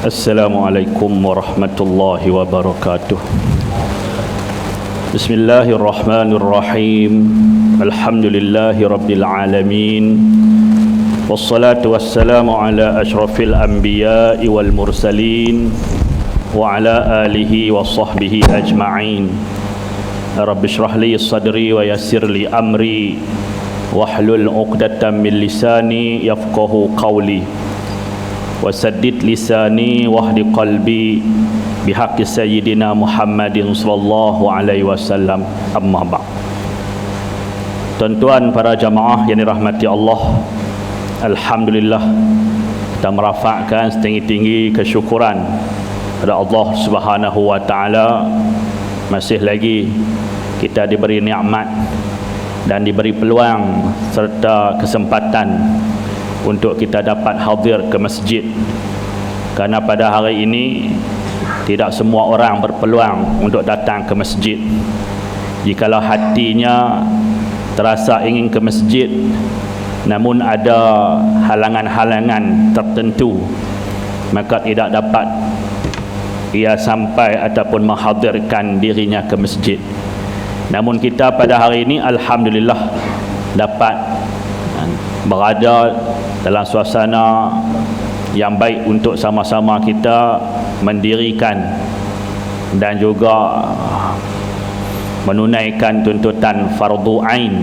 Assalamualaikum warahmatullahi wabarakatuh. Bismillahirrahmanirrahim. Alhamdulillahi rabbil alamin. Wassalatu wassalamu ala ashrafil anbiya'i wal mursalin wa ala alihi wa sahbihi ajma'in. Rabbi shrah li sadri wa yassir li amri wahlul 'uqdatam min lisani yafqahu qawli. Wasaddid lisani wahdi qalbi bihaqqi sayyidina Muhammadin sallallahu alaihi wasallam. Amma ba'd. Tuan-tuan para jamaah yang dirahmati Allah, alhamdulillah kita merafakkan setinggi-tinggi kesyukuran kepada Allah Subhanahu wa taala. Masih lagi kita diberi nikmat dan diberi peluang serta kesempatan untuk kita dapat hadir ke masjid, kerana pada hari ini tidak semua orang berpeluang untuk datang ke masjid. Jikalau hatinya terasa ingin ke masjid namun ada halangan-halangan tertentu, maka tidak dapat ia sampai ataupun menghadirkan dirinya ke masjid. Namun kita pada hari ini alhamdulillah dapat berada dalam suasana yang baik untuk sama-sama kita mendirikan dan juga menunaikan tuntutan fardu ain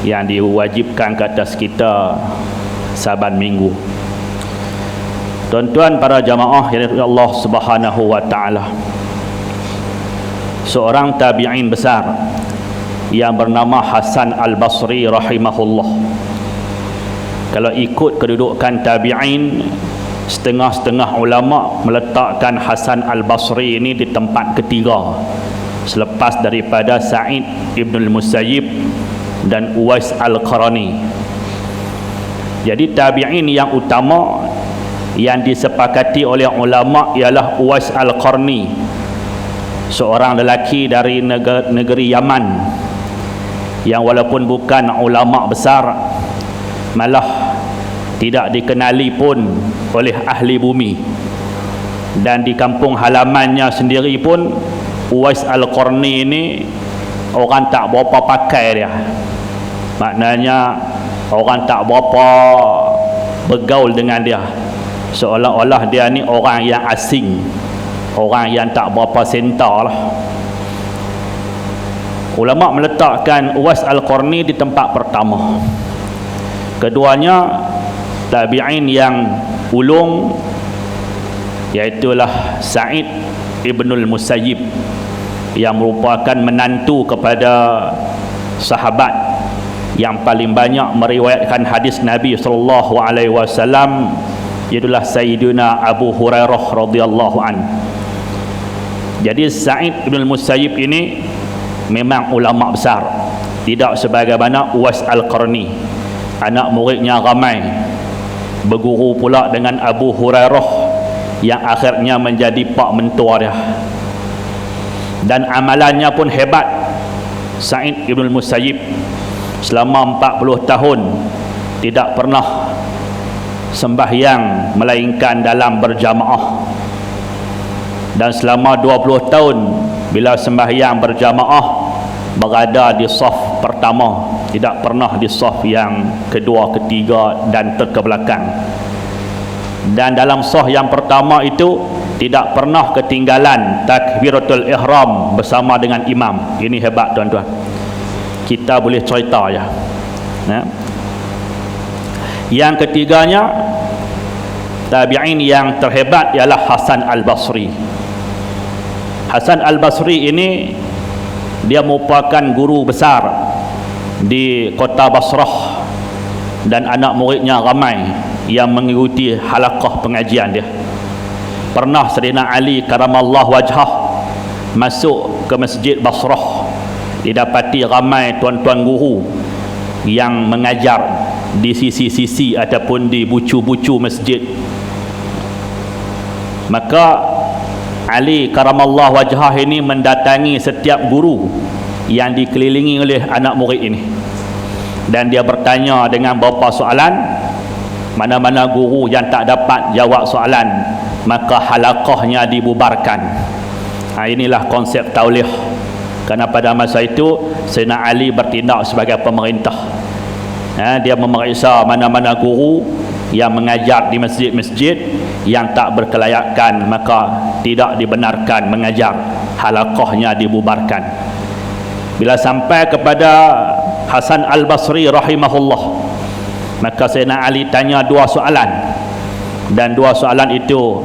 yang diwajibkan ke atas kita saban minggu. Tuan-tuan para jamaah yang dirahmati Allah Subhanahu wa taala, seorang tabi'in besar yang bernama Hasan Al-Basri rahimahullah. Kalau ikut kedudukan tabi'in, setengah-setengah ulama meletakkan Hasan Al-Basri ini di tempat ketiga selepas daripada Sa'id Ibn Al-Musayyib dan Uwais Al-Qarani. Jadi tabi'in yang utama yang disepakati oleh ulama ialah Uwais Al-Qarni, seorang lelaki dari negeri Yaman yang walaupun bukan ulama besar, malah tidak dikenali pun oleh ahli bumi, dan di kampung halamannya sendiri pun Uwais Al-Qarni ini orang tak berapa pakai dia. Maknanya orang tak berapa bergaul dengan dia, seolah-olah dia ni orang yang asing, orang yang tak berapa senta lah. Ulama meletakkan Uwais Al-Qarni di tempat pertama. Keduanya tabi'in yang ulung, iaitulah Sa'id Ibnul Musayyib yang merupakan menantu kepada sahabat yang paling banyak meriwayatkan hadis Nabi sallallahu alaihi wasallam, iaitulah Sayyidina Abu Hurairah radhiyallahu an. Jadi Sa'id Ibnul Musayyib ini memang ulama besar, tidak sebagaimana Uwais Al-Qarni. Anak muridnya ramai, berguru pula dengan Abu Hurairah yang akhirnya menjadi pak mentua dia, dan amalannya pun hebat. Sa'id Ibn Musayyib selama 40 tahun tidak pernah sembahyang melainkan dalam berjamaah, dan selama 20 tahun bila sembahyang berjamaah berada di saf pertama, tidak pernah di saf yang kedua, ketiga dan terkebelakang. Dan dalam saf yang pertama itu tidak pernah ketinggalan takbiratul ihram bersama dengan imam. Ini hebat tuan-tuan, kita boleh cerita ya. Yang ketiganya tabi'in yang terhebat ialah Hasan Al-Basri. Hasan Al-Basri ini dia merupakan guru besar di kota Basrah, dan anak muridnya ramai yang mengikuti halaqah pengajian dia. Pernah Sayyidina Ali karamallahu wajhah masuk ke masjid Basrah, didapati ramai tuan-tuan guru yang mengajar di sisi-sisi ataupun di bucu-bucu masjid. Maka Ali karamallahu wajhah ini mendatangi setiap guru yang dikelilingi oleh anak murid ini, dan dia bertanya dengan beberapa soalan. Mana-mana guru yang tak dapat jawab soalan, maka halaqahnya dibubarkan. Inilah konsep taulih. Kerana pada masa itu Sayyidina Ali bertindak sebagai pemerintah. Dia memeriksa mana-mana guru yang mengajar di masjid-masjid yang tak berkelayakan, maka tidak dibenarkan mengajar, halaqahnya dibubarkan. Bila sampai kepada Hasan Al-Basri rahimahullah, maka Sayyidina Ali tanya dua soalan, dan dua soalan itu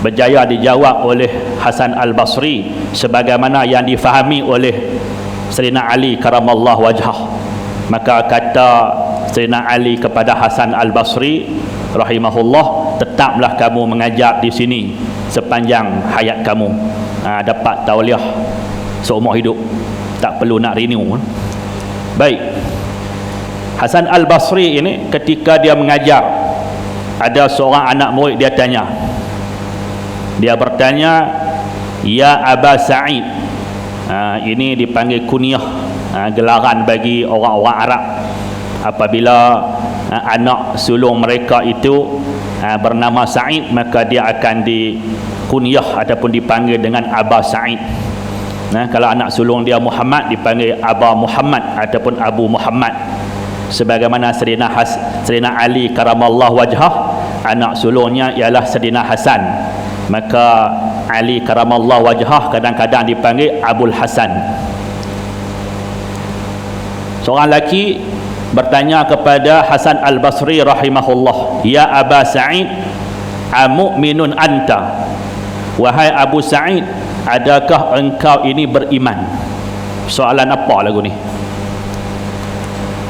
berjaya dijawab oleh Hasan Al-Basri sebagaimana yang difahami oleh Sayyidina Ali karamallahu wajhah. Maka kata Sayyidina Ali kepada Hasan Al-Basri rahimahullah, tetaplah kamu mengajar di sini sepanjang hayat kamu. Dapat tauliah seumur hidup, tak perlu nak renew. Baik, Hasan Al-Basri ini ketika dia mengajar, ada seorang anak murid dia tanya, dia bertanya, ya Aba Sa'id. Ini dipanggil kunyah, gelaran bagi orang-orang Arab apabila anak sulung mereka itu bernama Sa'id, maka dia akan dikunyah ataupun dipanggil dengan Aba Sa'id. Kalau anak sulung dia Muhammad, dipanggil Aba Muhammad ataupun Abu Muhammad. Sebagaimana Sayyidina Ali karamallahu wajhah, anak sulungnya ialah Sayyidina Hasan, maka Ali karamallahu wajhah kadang-kadang dipanggil Abul Hasan. Seorang lelaki bertanya kepada Hasan Al-Basri rahimahullah, ya Aba Sa'id, amu'minun anta? Wahai Abu Sa'id, adakah engkau ini beriman? Soalan apa lagu ni?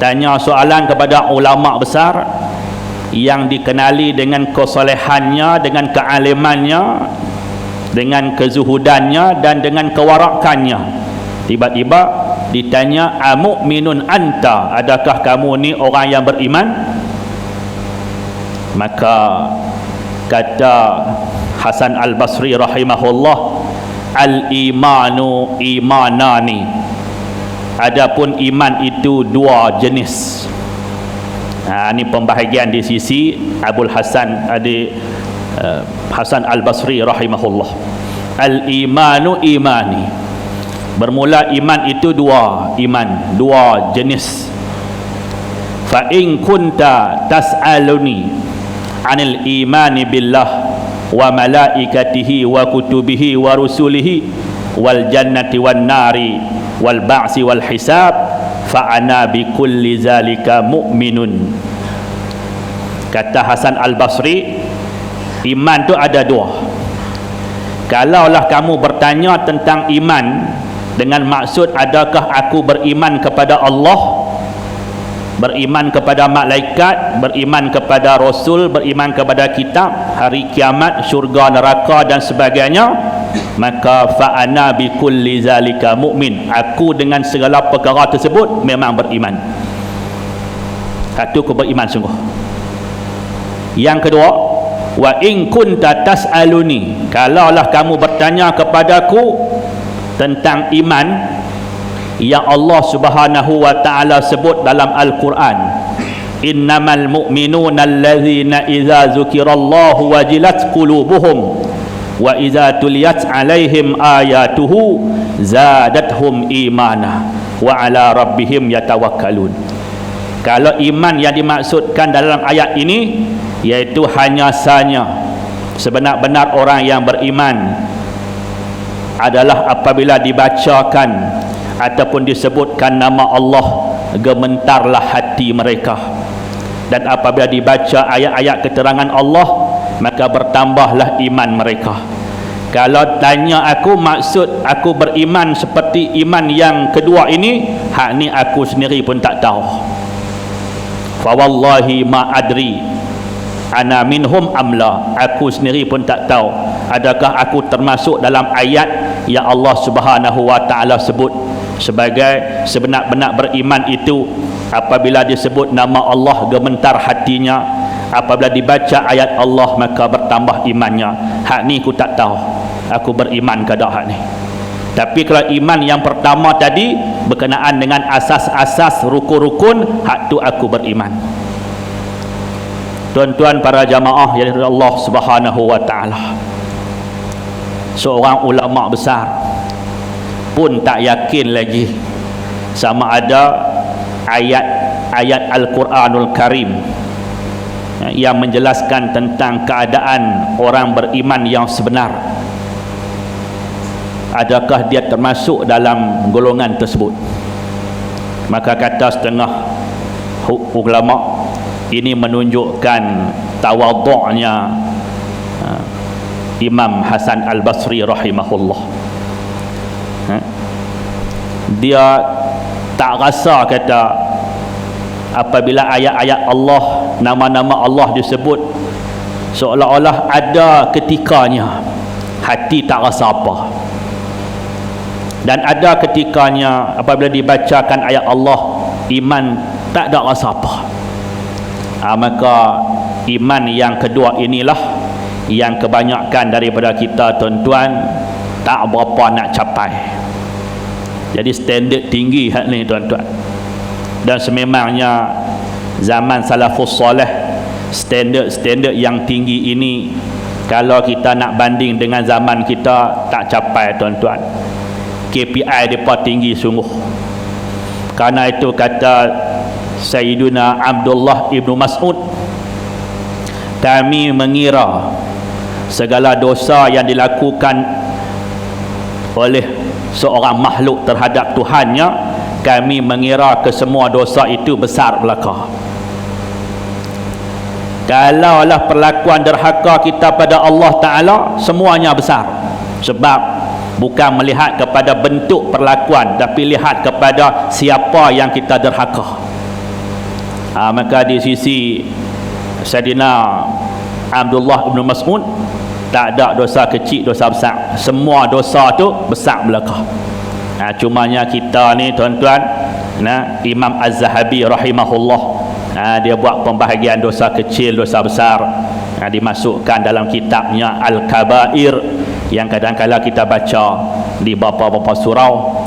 Tanya soalan kepada ulama besar yang dikenali dengan kesolehannya, dengan kealimannya, dengan kezuhudannya dan dengan kewarakannya. Tiba-tiba ditanya, amu'minun anta? Adakah kamu ni orang yang beriman? Maka kata Hasan Al-Basri rahimahullah, al-imanu imanani. Adapun iman itu dua jenis. Ini pembahagian di sisi Abul Hasan Hasan Al-Basri rahimahullah. Al-imanu imani. Bermula iman itu dua iman, dua jenis. Fa in kunta tas'aluni 'anil imani billah wa malaikatihi wa kutubihi wa rusulihi wal jannati wan nari wal ba'si wal hisab fa ana bi kulli zalika mu'minun. Kata Hasan Al-Basri, iman tu ada dua. Kalaulah kamu bertanya tentang iman dengan maksud adakah aku beriman kepada Allah, beriman kepada malaikat, beriman kepada rasul, beriman kepada kitab, hari kiamat, syurga, neraka dan sebagainya, maka fa ana bi kulli zalika mu'min. Aku dengan segala perkara tersebut memang beriman. Satu, aku beriman sungguh. Yang kedua, wa in kunta tas'aluni, kalaulah kamu bertanya kepadaku tentang iman yang Allah Subhanahu wa taala sebut dalam Al-Quran, innamal mu'minuna allazina idza dzukirallahu wajilat qulubuhum wa idza tuliyat alaihim ayatuhu zadatuhum imana wa ala rabbihim yatawakkalun. Kalau iman yang dimaksudkan dalam ayat ini iaitu hanya sanya sebenar-benar orang yang beriman adalah apabila dibacakan ataupun disebutkan nama Allah, gementarlah hati mereka, dan apabila dibaca ayat-ayat keterangan Allah, maka bertambahlah iman mereka. Kalau tanya aku maksud aku beriman seperti iman yang kedua ini, hak ni aku sendiri pun tak tahu. Fa wallahi ma adri ana minhum amla. Aku sendiri pun tak tahu adakah aku termasuk dalam ayat yang Allah Subhanahu wa taala sebut sebagai sebenar-benar beriman itu apabila disebut nama Allah gementar hatinya, apabila dibaca ayat Allah maka bertambah imannya. Hak ni aku tak tahu aku beriman ke tak hak ni. Tapi kalau iman yang pertama tadi berkenaan dengan asas-asas rukun-rukun, hak tu aku beriman. Tuan-tuan para jamaah yang dirahmati Allah Subhanahu wa taala, seorang ulama besar pun tak yakin lagi sama ada ayat Al-Quranul Karim yang menjelaskan tentang keadaan orang beriman yang sebenar, adakah dia termasuk dalam golongan tersebut. Maka kata setengah ulama, ini menunjukkan tawadhu'nya Imam Hasan Al-Basri rahimahullah. Dia tak rasa, kata, apabila ayat-ayat Allah, nama-nama Allah disebut, seolah-olah ada ketikanya hati tak rasa apa, dan ada ketikanya apabila dibacakan ayat Allah, iman tak ada rasa apa. Maka iman yang kedua inilah yang kebanyakan daripada kita, tuan-tuan, tak berapa nak capai. Jadi standard tinggi hak ni, tuan-tuan. Dan sememangnya zaman salafus soleh, standard yang tinggi ini kalau kita nak banding dengan zaman kita, tak capai, tuan-tuan. KPI mereka tinggi sungguh. Karena itu kata Sayyiduna Abdullah ibnu Mas'ud, kami mengira segala dosa yang dilakukan oleh seorang makhluk terhadap Tuhannya, kami mengira kesemua dosa itu besar belaka. Kalaulah perlakuan derhaka kita pada Allah Ta'ala, semuanya besar. Sebab bukan melihat kepada bentuk perlakuan, tapi lihat kepada siapa yang kita derhaka. Maka di sisi Sayyidina Abdullah ibn Mas'ud, tak ada dosa kecil, dosa besar. Semua dosa tu besar belaka. Cumanya kita ni, tuan-tuan, Imam Az-Zahabi rahimahullah, dia buat pembahagian dosa kecil, dosa besar, dimasukkan dalam kitabnya Al-Kabair, yang kadang-kadang kita baca di beberapa surau.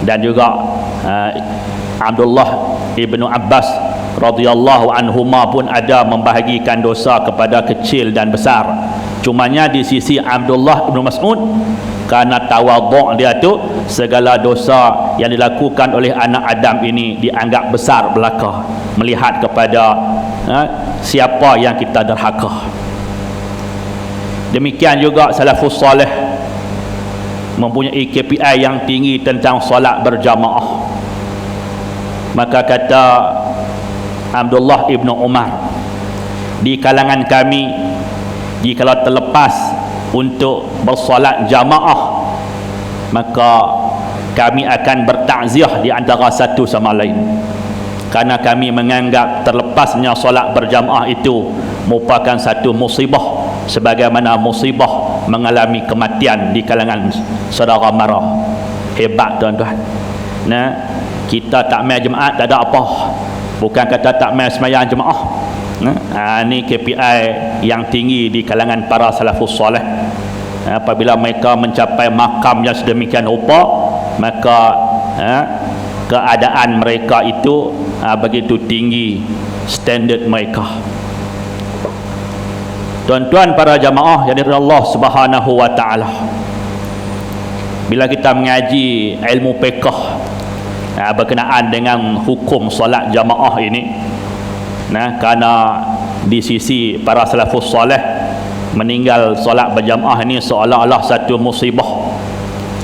Dan juga Abdullah ibnu Abbas radhiyallahu anhuma pun ada membahagikan dosa kepada kecil dan besar. Cumanya di sisi Abdullah ibnu Mas'ud, karena tawadhu' dia tu, segala dosa yang dilakukan oleh anak Adam ini dianggap besar belaka, melihat kepada siapa yang kita derhaka. Demikian juga salafus soleh mempunyai KPI yang tinggi tentang solat berjamaah. Maka kata Abdullah ibnu Umar, di kalangan kami, jikalau terlepas untuk bersolat jamaah, maka kami akan bertakziah di antara satu sama lain, karena kami menganggap terlepasnya solat berjamaah itu merupakan satu musibah, sebagaimana musibah mengalami kematian di kalangan saudara mara. Hebat, tuan-tuan. Kita tak main jemaat tak ada apa, bukan kata tak main sembahyang jemaah. Ini KPI yang tinggi di kalangan para salafus soleh. Apabila mereka mencapai makam yang sedemikian rupa, maka keadaan mereka itu begitu tinggi standard mereka. Tuan-tuan para jamaah yang dirahmati Allah Subhanahu wa taala, bila kita mengaji ilmu fiqh berkenaan dengan hukum solat jamaah ini, kerana di sisi para salafus soleh, meninggal solat berjamaah ini seolah-olah satu musibah.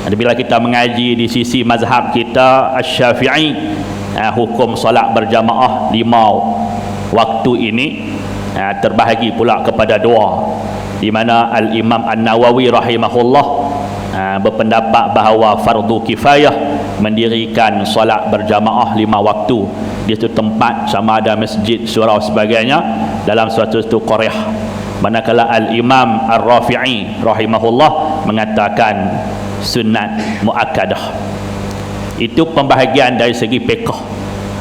Bila kita mengaji di sisi mazhab kita Asy-Syafi'i, hukum solat berjamaah 5 waktu ini terbahagi pula kepada 2, di mana Al-Imam An-Nawawi rahimahullah berpendapat bahawa fardu kifayah mendirikan solat berjamaah 5 waktu di satu tempat, sama ada masjid, surau sebagainya, dalam suatu qaryah. Manakala Al-Imam Ar-Rafi'i rahimahullah mengatakan sunat muakkadah. Itu pembahagian dari segi fiqh.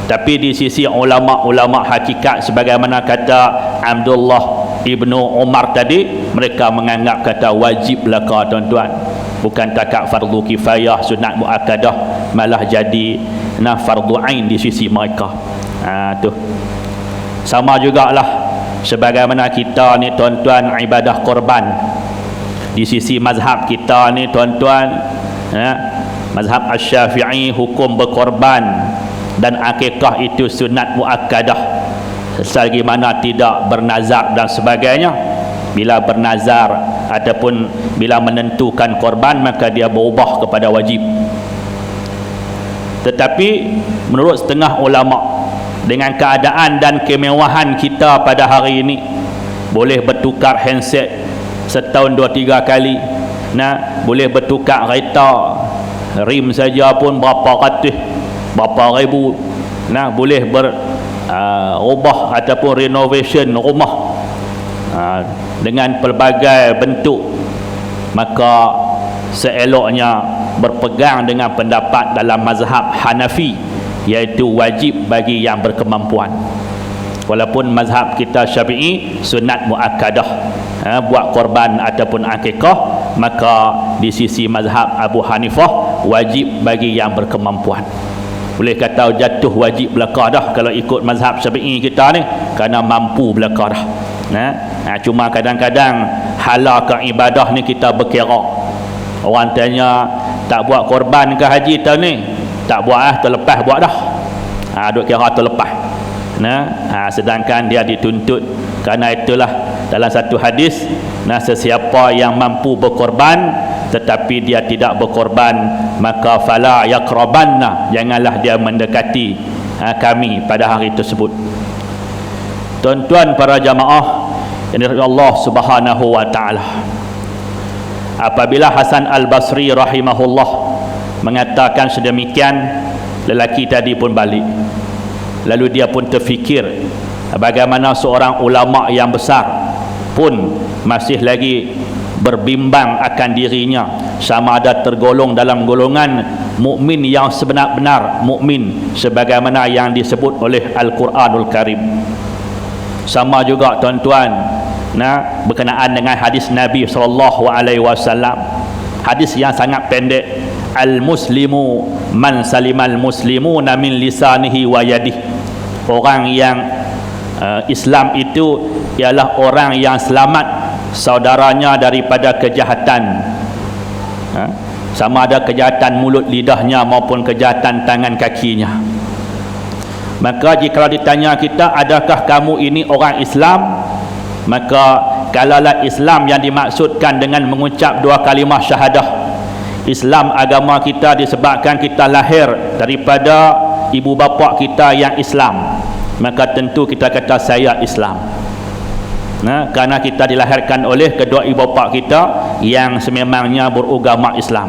Tapi di sisi ulama-ulama hakikat, sebagaimana kata Abdullah ibnu Umar tadi, mereka menganggap kata wajib belaka, tuan-tuan. Bukan takat fardu kifayah, sunat muakkadah, malah jadi fardu ain di sisi mereka. Tu sama jugalah sebagaimana kita ni tuan-tuan ibadah korban di sisi mazhab kita ni tuan-tuan, mazhab Asy-Syafi'i hukum berkorban dan akikah itu sunat muakkadah selagi mana tidak bernazar dan sebagainya. Bila bernazar ataupun bila menentukan korban maka dia berubah kepada wajib. Tetapi menurut setengah ulama, dengan keadaan dan kemewahan kita pada hari ini, boleh bertukar handset setahun 2-3 kali, boleh bertukar kereta, rim saja pun berapa ratus, berapa ribu, boleh berubah ataupun renovation rumah dengan pelbagai bentuk. Maka seeloknya berpegang dengan pendapat dalam mazhab Hanafi, iaitu wajib bagi yang berkemampuan. Walaupun mazhab kita Syafi'i sunat muakkadah, buat korban ataupun akikah, maka di sisi mazhab Abu Hanifah wajib bagi yang berkemampuan. Boleh kata jatuh wajib belaka dah kalau ikut mazhab Syafi'i kita ni, kerana mampu belaka dah. Cuma kadang-kadang halakah ibadah ni kita berkira. Orang tanya, tak buat korban ke haji tahun ni? Tak buat terlepas buat dah. Duk kira terlepas. Sedangkan dia dituntut. Kerana itulah dalam satu hadis, sesiapa yang mampu berkorban tetapi dia tidak berkorban, maka fala yaqrabanna, janganlah dia mendekati kami pada hari tersebut. Tuan-tuan para jamaah yang dirahmati Allah Subhanahu wa taala, apabila Hasan Al-Basri rahimahullah mengatakan sedemikian, lelaki tadi pun balik. Lalu dia pun terfikir bagaimana seorang ulama yang besar pun masih lagi berbimbang akan dirinya sama ada tergolong dalam golongan mukmin yang sebenar-benar mukmin sebagaimana yang disebut oleh Al-Quranul Karim. Sama juga tuan-tuan, berkenaan dengan hadis Nabi SAW, hadis yang sangat pendek, al-muslimu man salimal muslimuna min lisanihi wa yadihi. Orang yang Islam itu ialah orang yang selamat saudaranya daripada kejahatan, sama ada kejahatan mulut lidahnya maupun kejahatan tangan kakinya. Maka jika ditanya kita, adakah kamu ini orang Islam? Maka kalaulah Islam yang dimaksudkan dengan mengucap dua kalimah syahadah, Islam agama kita disebabkan kita lahir daripada ibu bapa kita yang Islam, maka tentu kita kata saya Islam. Kerana kita dilahirkan oleh kedua ibu bapa kita yang sememangnya beragama Islam,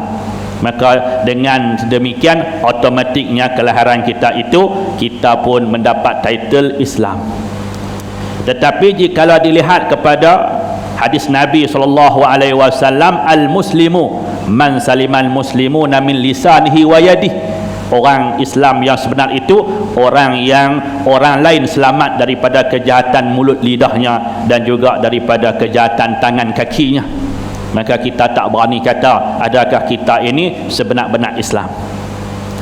maka dengan demikian automatiknya kelahiran kita itu kita pun mendapat title Islam. Tetapi jika dilihat kepada hadis Nabi SAW, al-muslimu man salimal muslimuna min lisanihi wa yadihi, orang Islam yang sebenar itu orang yang orang lain selamat daripada kejahatan mulut lidahnya dan juga daripada kejahatan tangan kakinya. Maka kita tak berani kata adakah kita ini sebenar-benar Islam.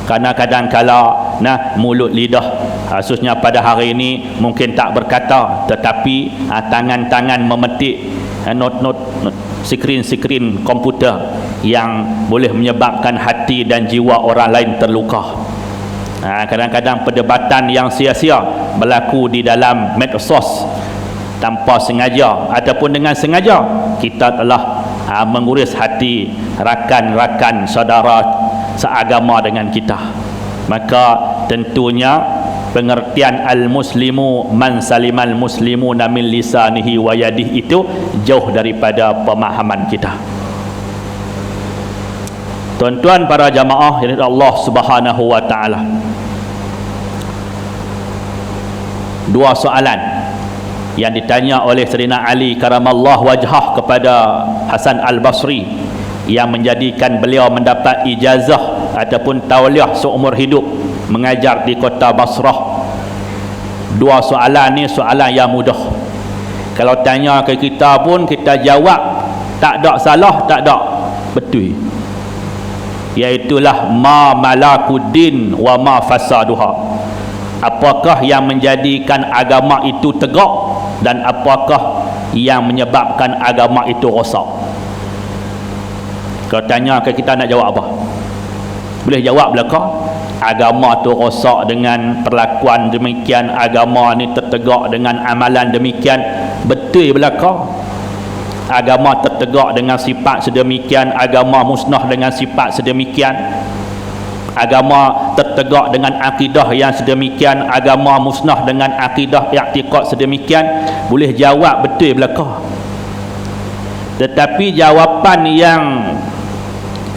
Kerana kadang-kala mulut lidah khususnya pada hari ini mungkin tak berkata, tetapi tangan-tangan memetik not skrin komputer yang boleh menyebabkan hati dan jiwa orang lain terluka. Kadang-kadang perdebatan yang sia-sia berlaku di dalam medsos tanpa sengaja ataupun dengan sengaja, kita telah menguris hati rakan-rakan saudara seagama dengan kita. Maka tentunya pengertian al-muslimu man salimal muslimuna min lisanihi wa yadihi itu jauh daripada pemahaman kita. Tuan-tuan para jamaah yang Allah Subhanahu wa taala, dua soalan yang ditanya oleh Sayyidina Ali karamallahu wajhah kepada Hasan Al-Basri yang menjadikan beliau mendapat ijazah ataupun tauliah seumur hidup mengajar di kota Basrah. Dua soalan ni soalan yang mudah. Kalau tanya ke kita pun kita jawab tak ada salah, tak ada betul. Iaitulah ma malakuddin wa ma fasaduha. Apakah yang menjadikan agama itu tegak dan apakah yang menyebabkan agama itu rosak? Kalau tanya ke kita nak jawab apa? Boleh jawab belakang? Agama tu rosak dengan perlakuan demikian, agama ni tertegak dengan amalan demikian. Betul belakang? Agama tertegak dengan sifat sedemikian, agama musnah dengan sifat sedemikian, agama tertegak dengan akidah yang sedemikian, agama musnah dengan akidah i'tiqad sedemikian. Boleh jawab betul belakang. Tetapi jawapan yang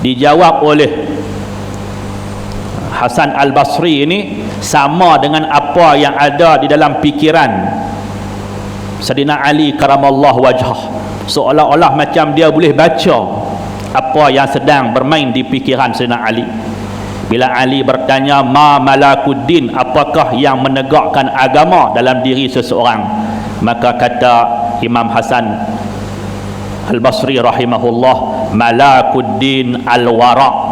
dijawab oleh Hasan Al-Basri ini sama dengan apa yang ada di dalam fikiran Sayyidina Ali karamallahu wajhah, seolah-olah macam dia boleh baca apa yang sedang bermain di fikiran Sayyidina Ali. Bila Ali bertanya, ma malakuddin, apakah yang menegakkan agama dalam diri seseorang, maka kata Imam Hasan Al-Basri rahimahullah, malakuddin al-wara',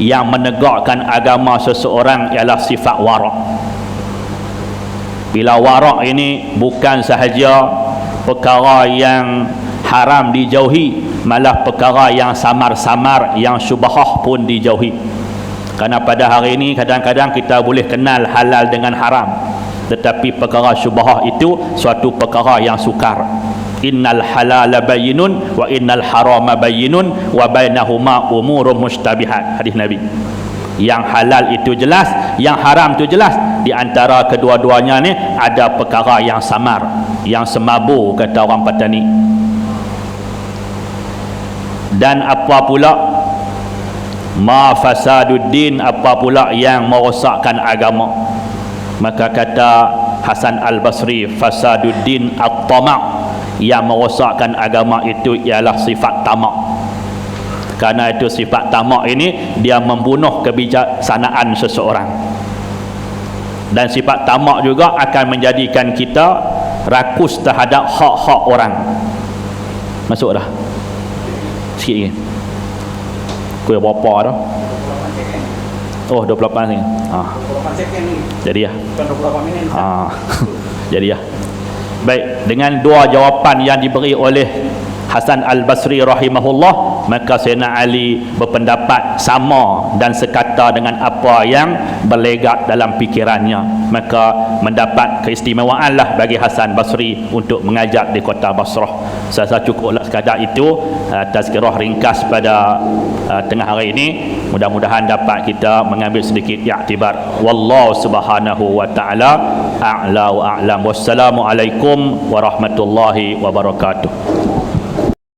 yang menegakkan agama seseorang ialah sifat wara'. Bila wara' ini bukan sahaja perkara yang haram dijauhi, malah perkara yang samar-samar, yang syubhah pun dijauhi. Kerana pada hari ini kadang-kadang kita boleh kenal halal dengan haram, tetapi perkara syubhah itu suatu perkara yang sukar. Innal halala bayyinun wa innal harama bayyinun wa bainahuma umurun mushtabihat, hadis Nabi. Yang halal itu jelas, yang haram itu jelas. Di antara kedua-duanya ni ada perkara yang samar, yang semabur, kata orang Patani. Dan apa pula ma fasaduddin, apa pula yang merosakkan agama? Maka kata Hasan Al-Basri, fasaduddin at-tama', yang merosakkan agama itu ialah sifat tamak. Karena itu sifat tamak ini dia membunuh kebijaksanaan seseorang, dan sifat tamak juga akan menjadikan kita rakus terhadap hak-hak orang. Masuk dah sikit lagi. Kau berapa dah? Oh, 28 ni. Jadi ya. Jadi ya. Baik, dengan dua jawapan yang diberi oleh Hasan Al-Basri rahimahullah, maka Sayyidina Ali berpendapat sama dan sekata dengan apa yang berlegat dalam fikirannya. Maka mendapat keistimewaan lah bagi Hasan Basri untuk mengajar di kota Basrah. Saya rasa cukuplah sekadar itu tazkirah ringkas pada tengah hari ini. Mudah-mudahan dapat kita mengambil sedikit iktibar. Wallahu subhanahu wa ta'ala a'la wa a'lam. Wassalamualaikum warahmatullahi wabarakatuh.